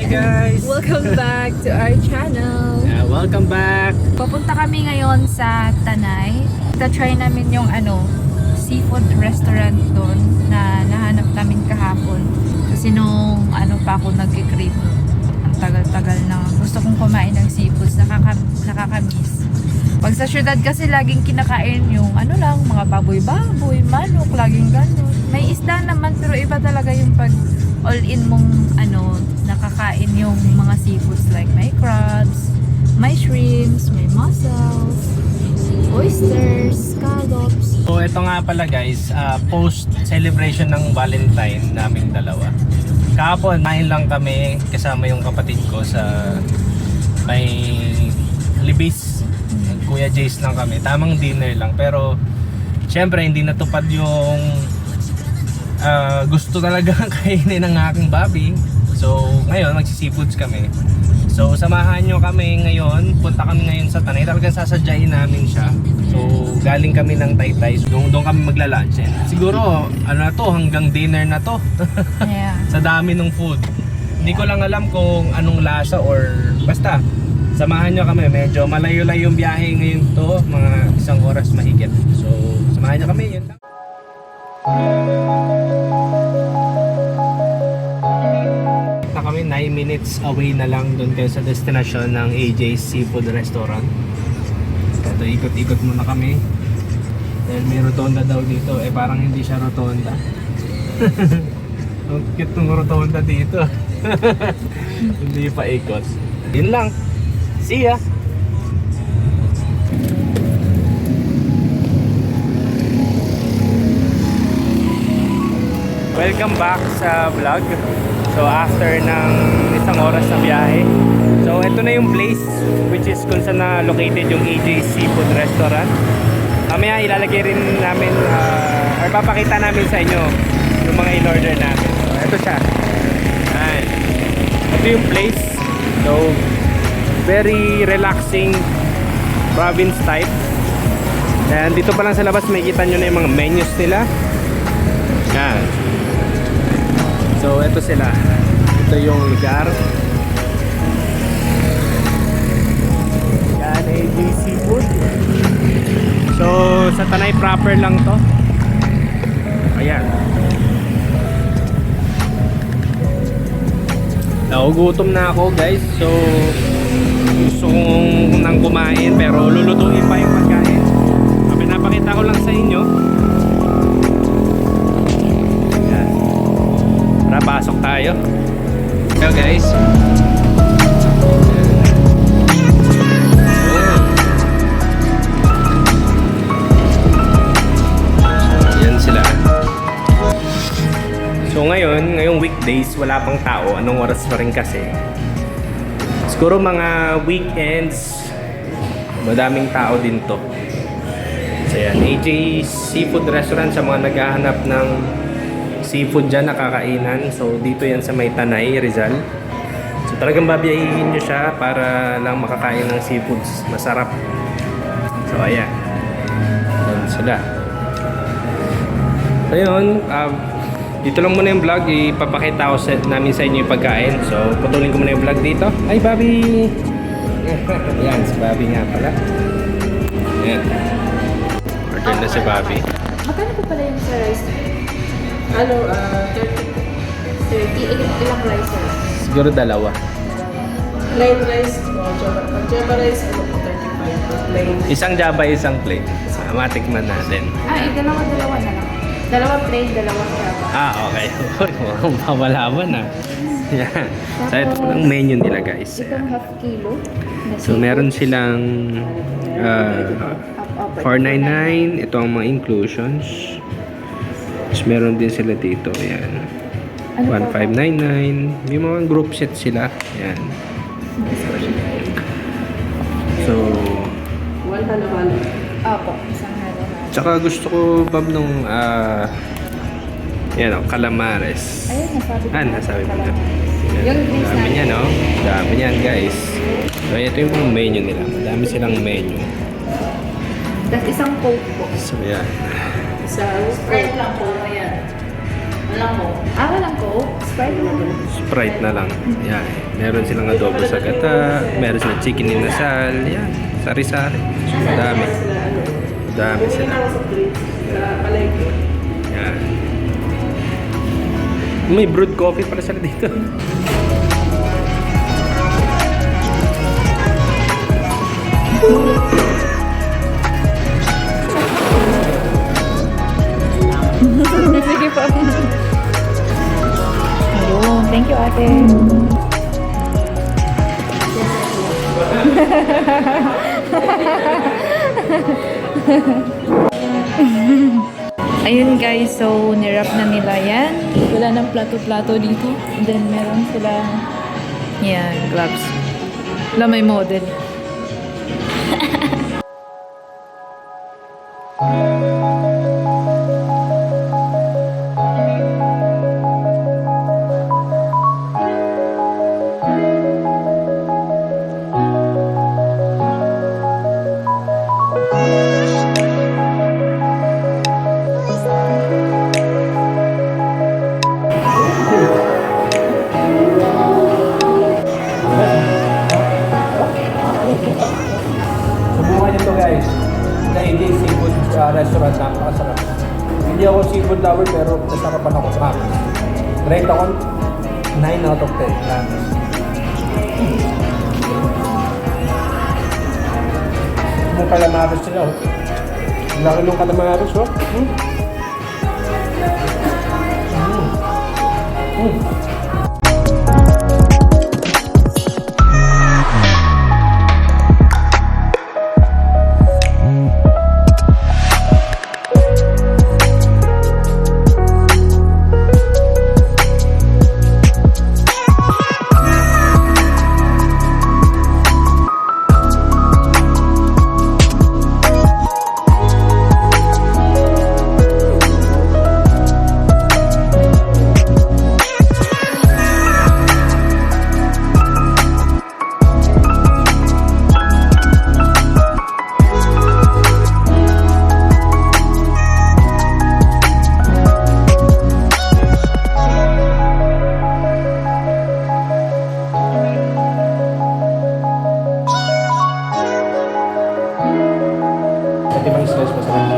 guys! Welcome back to our channel. Welcome back! Papunta kami ngayon sa Tanay. Try namin yung seafood restaurant doon na nahanap namin kahapon. Kasi nung pa ako nagkikrave, ang tagal-tagal na. Gusto kong kumain ng seafoods, nakakamiss. Pag sa syudad kasi laging kinakain yung mga baboy-baboy, manok, laging ganun. May isda naman pero iba talaga yung pag all-in mong nakakain yung mga seafoods like may crabs, may shrimps, may mussels, oysters, scallops. So ito nga pala guys, post-celebration ng Valentine naming dalawa. Kahapon, main lang kami kasama yung kapatid ko sa may Libis. Kuya Jace lang kami. Tamang dinner lang. Pero syempre hindi natupad yung gusto talaga kainin ng aking Bobby. So ngayon magsisifoods kami. So samahan nyo kami ngayon. Punta kami ngayon sa Tanay. Talagang sasadyain namin siya. So galing kami ng Taytay. Doon kami magla-lunch. Siguro hanggang dinner na to. Yeah. Sa dami ng food. Hindi ko lang alam kung anong lasa or basta samahan nyo kami. Medyo malayo-layo yung biyahe ngayon to. Mga 1 oras mahigit. So samahan nyo kami. Yun lang. Kami 9 minutes away na lang doon kayo sa destination ng AJ's Seafood Restaurant. Ito, ikot-ikot muna kami dahil may rotonda daw dito. Parang hindi siya rotonda. Ang cute ng rotonda dito. Hindi pa ikot. Yun lang. See ya! Welcome back sa vlog. So after ng 1 oras na biyahe, so ito na yung place which is kung saan na located yung AJ's Seafood Restaurant. Mamaya ilalagay rin namin or papakita namin sa inyo yung mga in-order namin. So ito siya. Ayan. Ito yung place. So very relaxing province type. And dito pa lang sa labas makikita nyo na yung mga menus nila. Yan. So ito sila. Ito yung lugar. Yan, AJ's Seafood. So sa Tanay proper lang to. Ayan. Nagugutom na ako guys. So gusto kong nang kumain pero lulutuin pa yung pagkain. Pinapakita ko lang sa inyo. Tara, pasok tayo. Hello guys. Yan sila. So ngayong weekdays wala pang tao. Anong oras pa rin kasi? Siguro mga weekends madaming tao din to. So yan, AJ's Seafood Restaurant sa mga naghahanap ng seafood dyan, nakakainan. So dito yan sa may Tanay, Rizal. So talagang babiyahin nyo siya para lang makakain ng seafoods. Masarap. So ayan. Yan sila. Ayun, dito lang muna yung vlog. Ipapakita ko namin sa inyo yung pagkain. So putulin ko muna yung vlog dito. Ay Bobby! Yan, si Bobby nga pala. Yan. Order na si Bobby. Magkano po pala yung sa rice? 30. 30. Ilang rice? Siguro dalawa. Plain rice o Java rice, 35. Plain. Isang Java, isang plain. Matikman natin. Dalawa na lang. Dalawa plain, dalawa Java. Okay. Mukhang pamalaman na. Yan. So ito po ang menu nila guys. Itong half kilo. So meron silang 499. Ito ang mga inclusions. Tapos meron din sila dito. Ayan. 1599. May mga group set sila. Ayan. So One halo-halo. Opo, isang halo-halo. tsaka gusto ko Bob nung yan o, calamares. Ayun, nasabi ko. Nasabi mo na. Yung drinks Dami natin. niyan, no? Dami niyan, guys. So, ito yung mga menu nila. Madami silang menu. Tapos isang coke po. So, yan. Sprite lang po. Ayan. Walang po. Walang coke? Sprite lang. Sprite na lang. Yan. Meron silang adobo sa gata, meron silang chicken inasal, yan, sari-sari. Madami. Madami Bumili sila. na ako sa drinks sa palengke. Yan. May brewed coffee pala sila dito. Sige po. Ayun, thank you ate. Ayun guys, so nirap na nila yan. Wala ng plato-plato dito. And then meron sila yan, gloves. Wala may model. Subukan nyo to guys. Sa AJ Seafood Restaurant, napakasarap. Hindi ako seafood lover pero nasarapan ako sa akin. Rate ako 9 out of 10. Yung calamares sila oh. Laki ng calamares oh. Sa ibang slice masarap.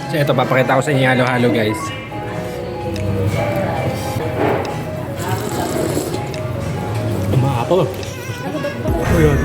So ito, papakita ko sa inyo yung halo-halo guys. Umaapaw. Ayun.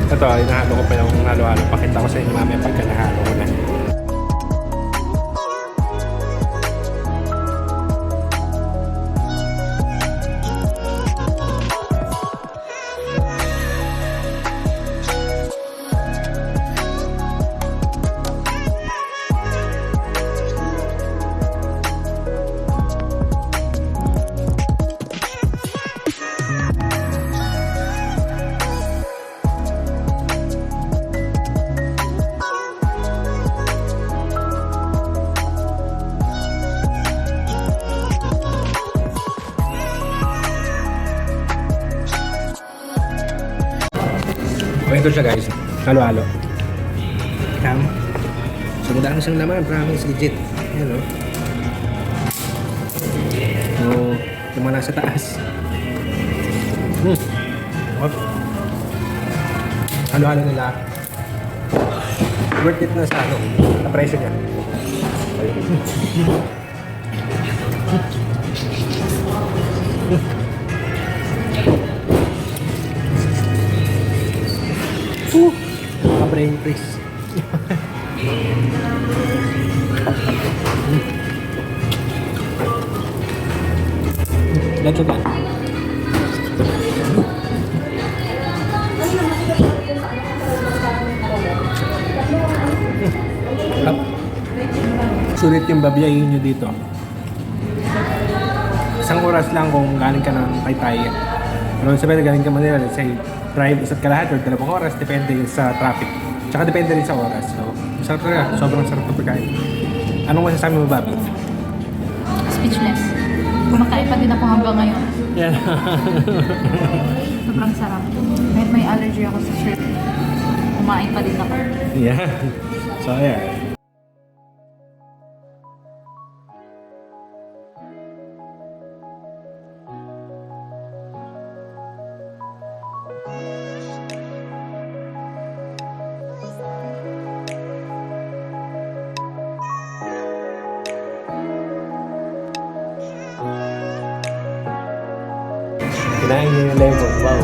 Ito, inahalo ko pa yung halo-halo. Pakita ko sa inyo mamaya pagka nahalo ko na. Ito siya guys, halo-halo. So madami siyang laman, promise, legit. Ayan o. So, yung mga nasa taas. Halo-halo nila. Worth it na sa ano, sa presyo niya. Flying fish. Let's go. Sulit yung babiyahin nyo dito. Isang oras lang kung galing ka ng Taytay. Pero sabihin galing ka Manila, let's say, drive isa't kalahati or 2 oras, depende sa traffic. Tsaka depende rin sa oras. So, sarap talaga. Sobrang sarap na pagkain. Anong masasabi mo, Bobby? Speechless. Kumakain pa din ako hanggang ngayon. Yeah. Sobrang sarap. Kahit may allergy ako sa shrimp, kumain pa din ako. Yeah. So, yeah. Kinain niyo yung lemon. Wow.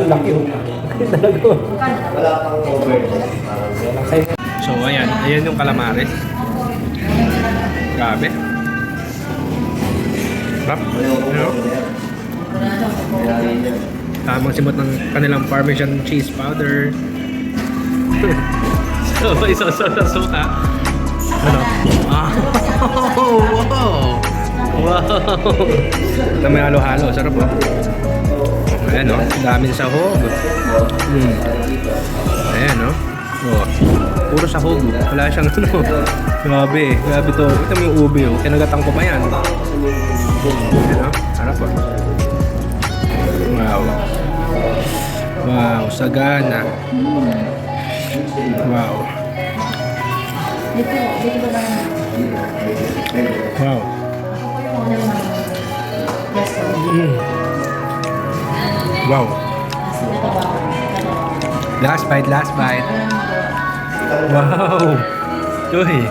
Laki ho. Talaga. Wala pang over. So ayan, ayan yung calamares. Grabe. Sarap. Ano? Tamang simot ng kanilang Parmesan cheese powder. So, isoso na suka. Ano? Ah, wow! Wow! Ito may halo-halo. Sarap po. Ayan o, daming sahog. Ayan o. Oh, puro sahog. Wala siyang ano. Grabe, grabe to. Ito mo yung ube o. Kinagatan ko pa yan. Ayan o, harap o. Wow. Wow, sagana. Wow. Wow. Wow. Last bite, last bite. Wow. Uy.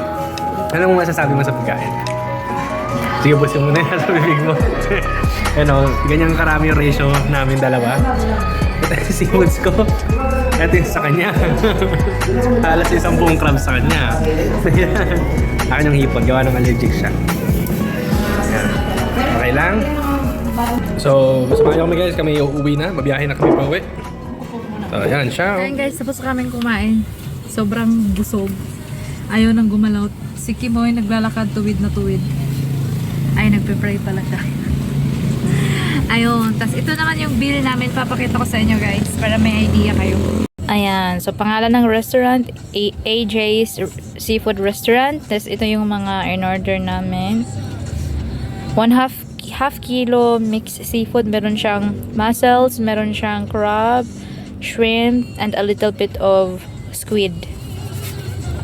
Anong masasabi mo sa pagkain? Sige, busin mo na yan sa bibig mo. Ano, ganyan karami yung ratio namin dalawa. Ito si Woods ko. Ito yung sa kanya. Halos isang buong crab sa kanya. Akin yung hipon, gawa ng allergic siya. Ayan. Okay lang. So, samahan kami guys, kami uuwi na. Mabiyahe na kami pa uwi. So, ayan siya. Ayan guys, tapos kaming kumain. Sobrang busog. Ayaw nang gumalaw. Si Kimoy naglalakad tuwid na tuwid. Ay, nagpe-pray pala siya. Ayun, tas ito naman yung bill namin. Papakita ko sa inyo guys, para may idea kayo. Ayan, so pangalan ng restaurant, AJ's Seafood Restaurant. Tas ito yung mga in-order namin. 1/2 kilo mixed seafood. Meron siyang mussels, meron siyang crab, shrimp, and a little bit of squid.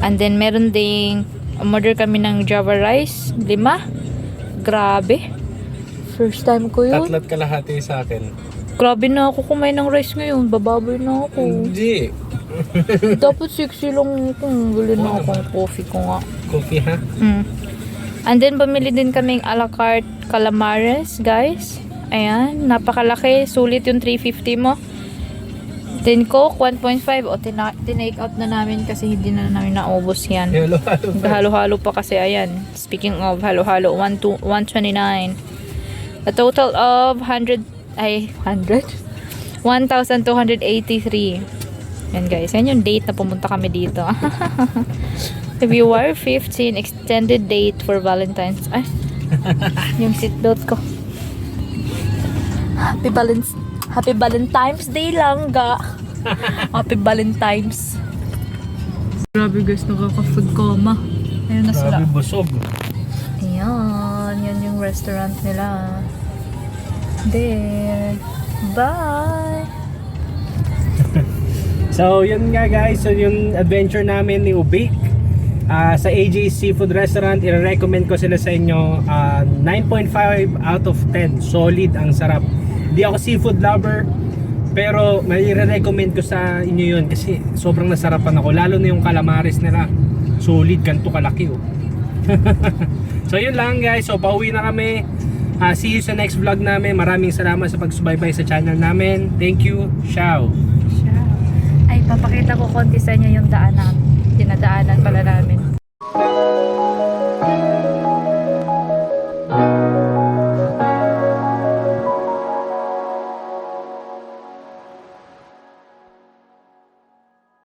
And then meron ding umorder kami ng Java rice, 5. Grabe. First time ko yun. Tatlat kalahati sa akin. Grabe na ako kumain ng rice ngayon. Bababoy na ako. Hindi. Dapat 60 lang kung bili na akong coffee ko nga. Coffee ha? And then bumili din kaming a la carte calamares, guys. Ayan, napakalaki. Sulit yung 350 mo. Then Coke, 1.5. O, tinake out na namin kasi hindi na namin naubos yan. Halo-halo. Halo-halo pa kasi, ayan. Speaking of halo-halo, 129. A total of 1,283. Yan guys, yan yung date na pumunta kami dito. February 15, extended date for Valentine's. Ay, yung seatbelt ko. Happy Valentine's Day lang ga. Happy Valentine's. Grabe guys, nakaka-food coma. Ayun na sila. Grabe, busog. Ayan, yan yung restaurant nila. There. Bye! So, yun nga guys. So, yung adventure namin ni Ubik sa AJ's Seafood Restaurant, i-recommend ko sila sa inyo. 9.5 out of 10. Solid, ang sarap. Di ako seafood lover, pero may i-recommend ko sa inyo yun kasi sobrang nasarapan ako. Lalo na yung calamares nila. Solid, ganito kalaki oh. So yun lang guys. So pauwi na kami. See you sa next vlog namin. Maraming salamat sa pagsubaybay sa channel namin. Thank you. Ciao. Ay, papakita ko konti sa inyo yung daanan. Dinadaanan pala namin.